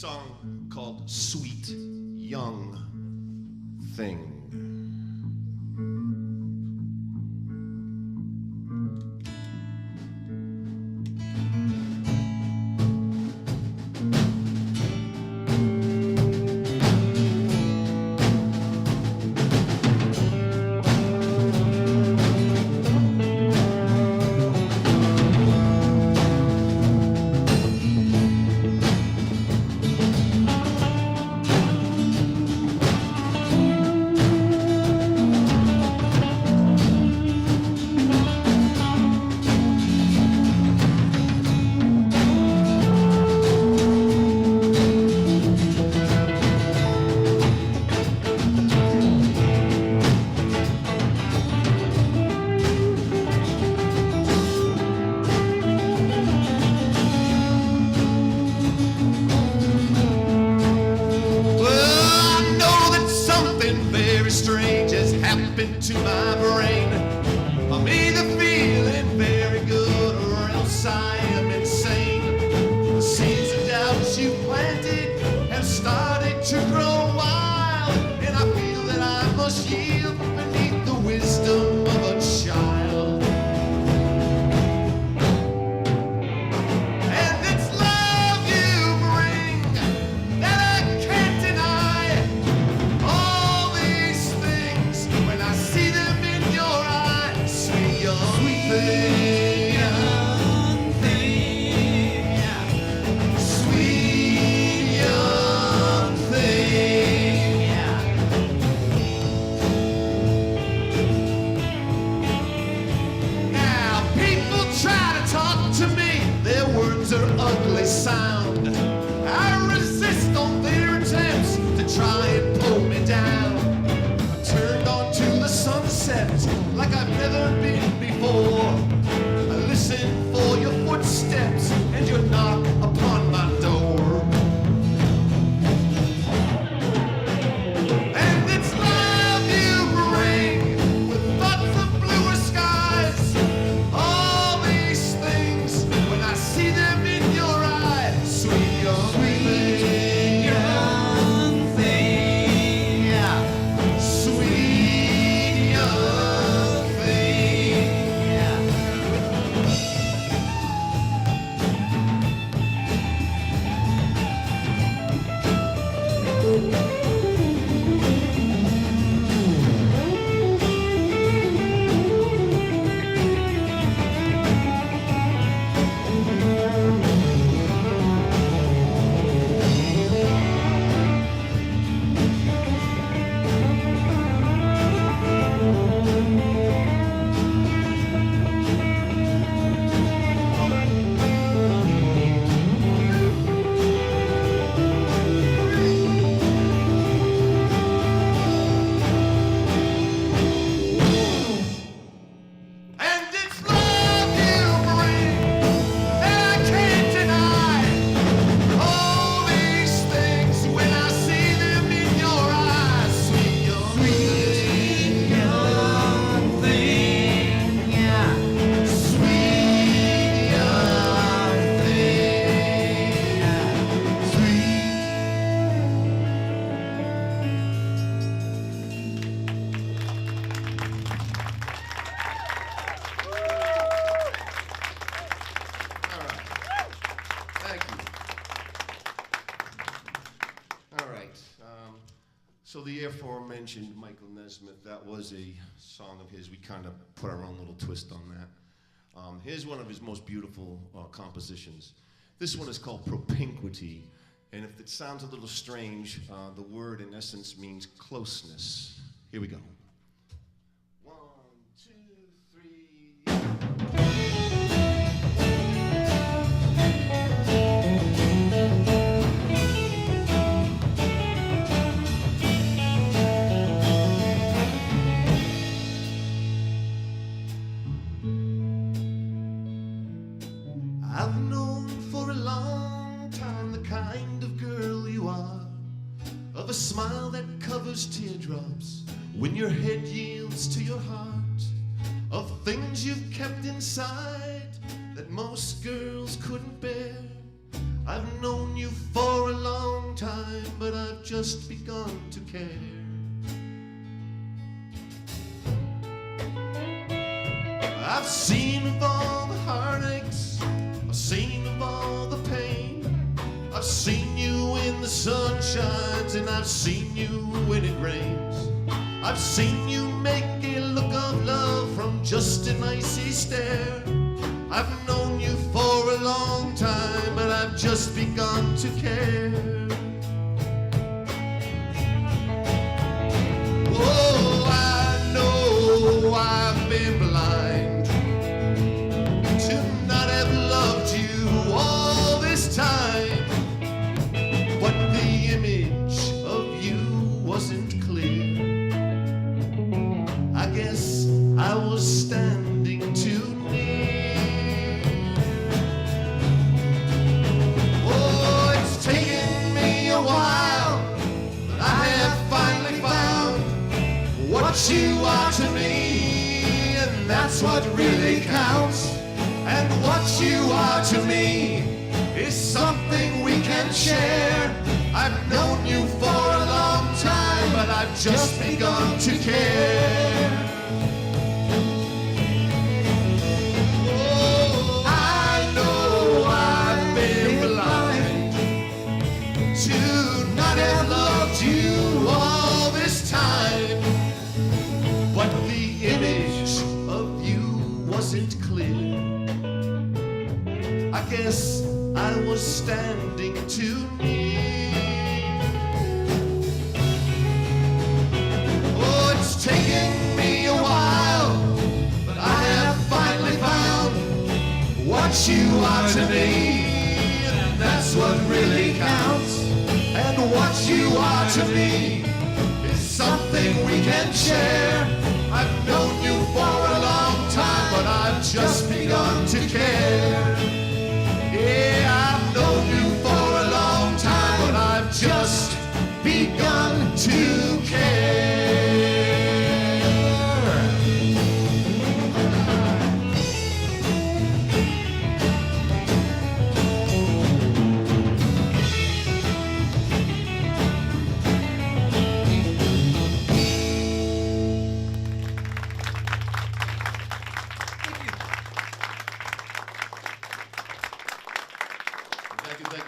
song called Sweet Young Thing. Strange has happened to my brain. I'm either feeling very good or else I am insane. The seeds of doubts you planted have started to grow wild, and I feel that I must yield beneath the wisdom of a child. And it's love you bring that I can't deny. When I see them in your eyes, sweet young thing, sweet young thing. Now people try to talk to me, their words are ugly sound. I resist on their attempts to try and pull me down. Turned onto the sunset like I've never been before. I listen for your footsteps and your knock upon my door. And it's love you bring with thoughts of bluer skies. All these things when I see them in your eyes, sweet young thing. So the aforementioned Michael Nesmith, that was a song of his. We kind of put our own little twist on that. Here's one of his most beautiful compositions. This one is called Propinquity, and if it sounds a little strange, the word in essence means closeness. Here we go. 1, 2, 3. I've known for a long time the kind of girl you are, of a smile that covers teardrops when your head yields to your heart, of things you've kept inside that most girls couldn't bear. I've known you for a long just begun to care. I've seen of all the heartaches, I've seen of all the pain. I've seen you in the sunshines and I've seen you when it rains. I've seen you make a look of love from just an icy stare. I've known you for a long time, but I've just begun to care. Oh, I know I've been blind to not have loved you all this time, but the image of you wasn't clear. I guess I was standing too near. Oh, it's taken me a while, but I have finally found what you are to me, and that's what really counts. And what you are to me is something we can share. I've known you for a long time, but I've just begun to care. Oh, I know I've been blind to not have loved you all this time, but the image of you wasn't clear. I guess I was standing too near. Oh, it's taken me a while, but I have finally found what you are to me, and that's what really counts. And what you are to me is something we can share. I've known you for a long time, but I've just begun to care. Yeah, I've known you for a long time, but I've just begun to care.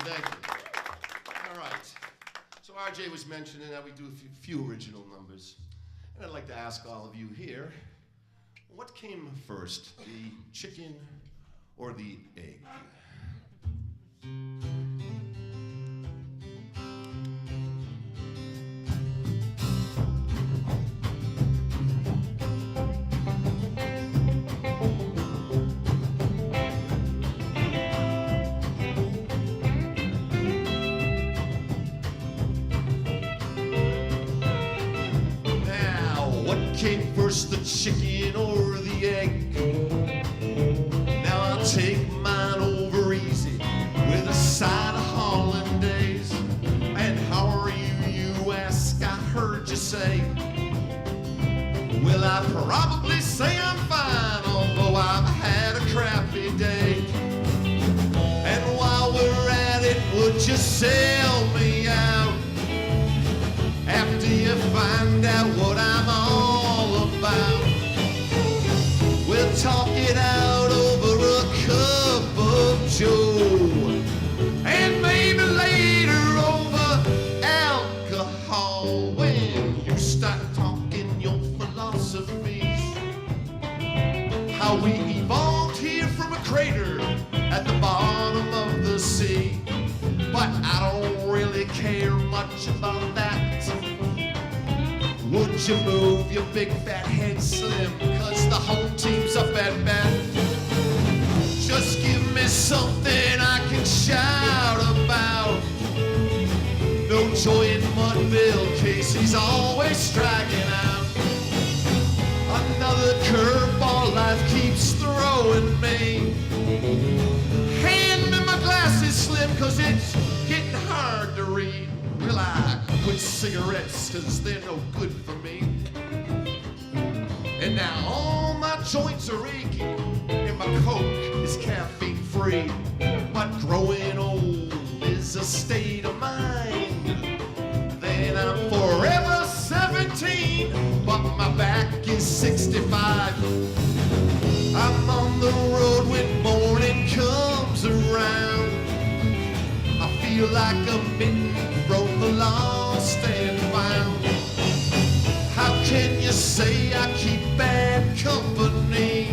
Thank you. All right. So RJ was mentioning that we do a few original numbers. And I'd like to ask all of you here, what came first, the chicken or the egg? Came first, the chicken or the egg? Now I'll take mine over easy with a side of hollandaise. And how are you, you ask? I heard you say. Well, I'd probably say I'm fine, although I've had a crappy day. And while we're at it, would you sell me out after you find out what I'm all about? We'll talk it out over a cup of joe, and maybe later over alcohol, when you start talking your philosophies, how we evolved here from a crater at the bottom of the sea. But I don't really care much about that. Would you move your big fat head, Slim? 'Cause the home team's up at bat. Just give me something I can shout about. No joy in Mudville, Casey's always striking out. Another curveball life keeps throwing me. Hand me my glasses, Slim, 'cause it's getting hard to read. Well, I quit cigarettes 'cause they're no good for me. And now all my joints are aching and my Coke is caffeine free. But growing old is a state of mind 65. I'm on the road when morning comes around. I feel like a mitten from the lost and found. How can you say I keep bad company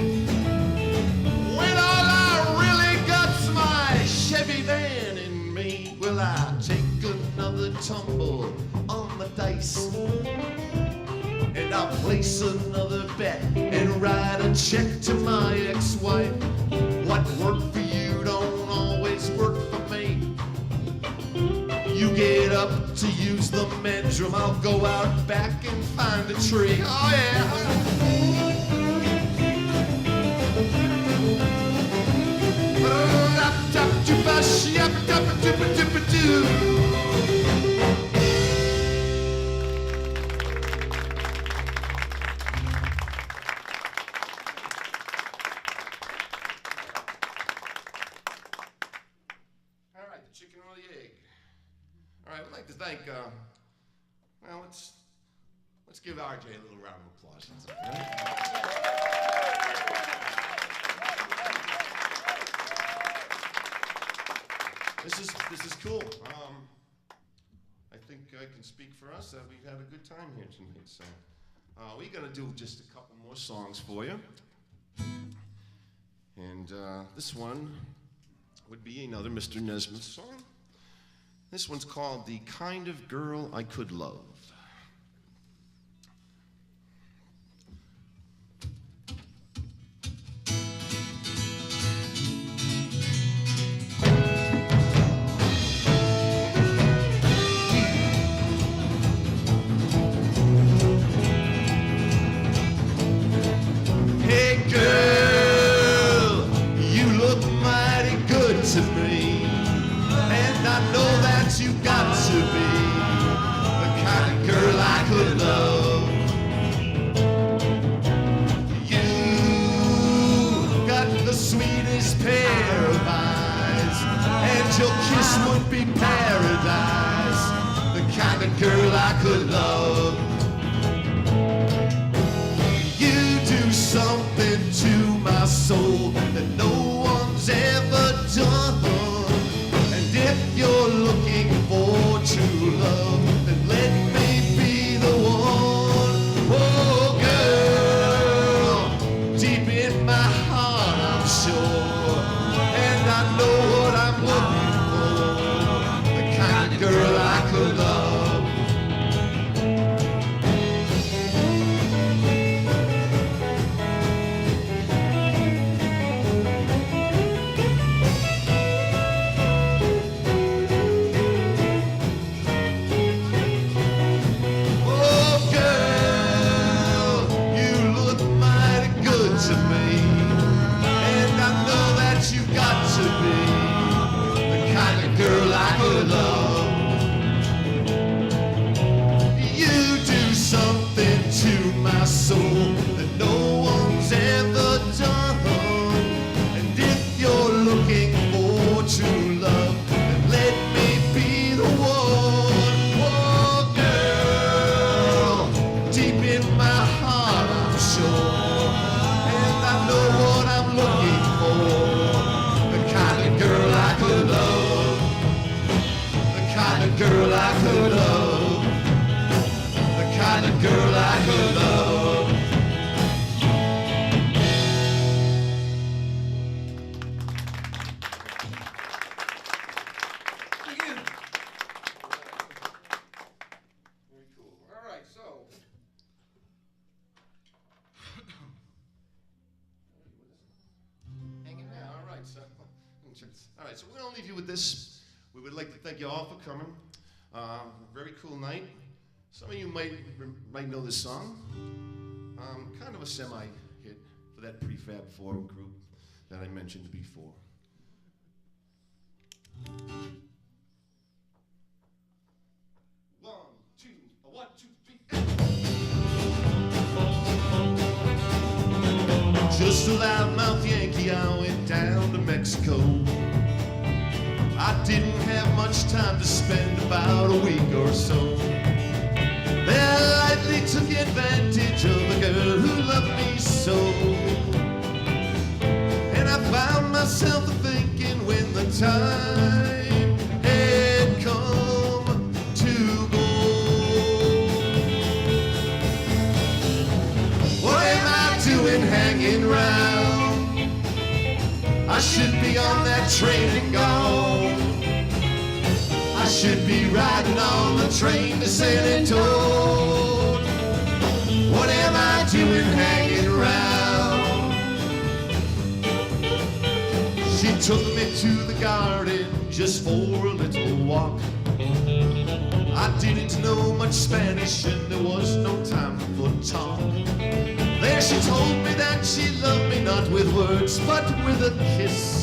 when all I really got's my Chevy van in me? Will I take another tumble on the dice? And I'll place another bet and write a check to my ex-wife. What worked for you don't always work for me. You get up to use the men's room, I'll go out back and find a tree. Oh yeah. Chicken or the egg? All right, I'd like to thank, well, let's give RJ a little round of applause. Okay? This is cool. I think I can speak for us that we've had a good time here tonight. So we're gonna do just a couple more songs for you, and this one would be another Mr. Nesmith song. This one's called The Kind of Girl I Could Love. Hey girl, you look mighty good to me, and I know that you got to be the kind of girl I could love. You got the sweetest pair of eyes, and your kiss would be paradise. The kind of girl I could love. You do something to my soul that no one's ever done. If you're looking for true love, then let me be the one. Oh, girl, deep in my heart, I'm sure, and I know what I'm looking for, the kind of girl I could love. Girl I could love, the kind of girl I could love. Thank you. Very cool. All right, so. Hanging out. All right, so. All right, so we're gonna leave you with this. We would like to thank you all for coming. Very cool night. Some of you might know this song. Kind of a semi-hit for that Prefab 4 group that I mentioned before. One, two, three. Just a loudmouth Yankee, I went down to Mexico. I didn't have much time to spend, about a week or so. There I gladly took advantage of a girl who loved me so. And I found myself thinking when the time had come to go, what am I doing hanging round? I should be on that train and gone. I should be riding on the train to San Antonio. What am I doing hanging around? She took me to the garden just for a little walk. I didn't know much Spanish and there was no time for talk. There she told me that she loved me not with words but with a kiss.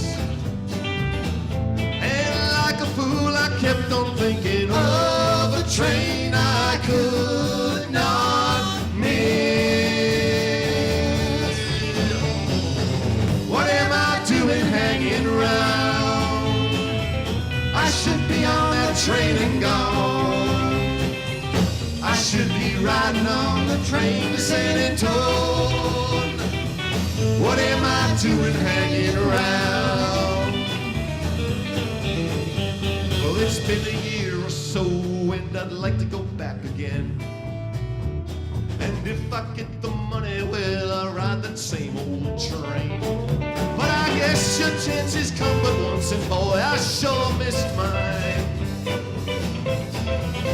Fool, I kept on thinking of a train I could not miss. What am I doing hanging around? I should be on that train and gone. I should be riding on the train to San Antonio. What am I doing hanging around? It's been a year or so and I'd like to go back again. And if I get the money, well, I'll ride that same old train. But I guess your chances come but once, and boy, I sure missed mine.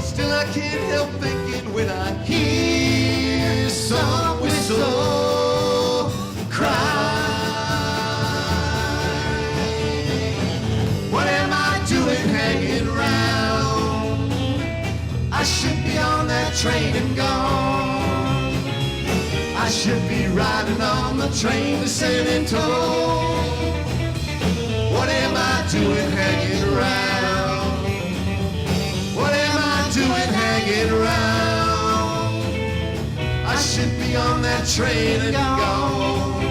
Still I can't help thinking when I hear some whistle cry. What am I doing hanging around? I should be on that train and gone. I should be riding on the train to San Antonio. What am I doing hanging around? What am I doing hanging around? I should be on that train and gone.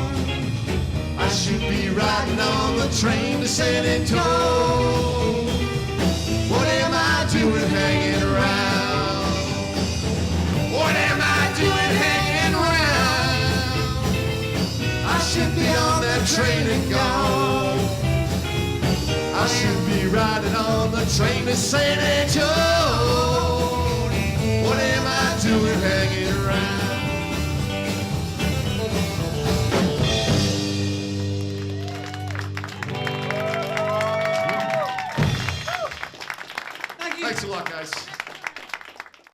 I should be riding on the train to San Antonio. What am I doing hanging around? What am I doing hanging around? I should be on that train and gone. I should be riding on the train to San Antonio. What am I doing hanging around? Thanks a lot, guys.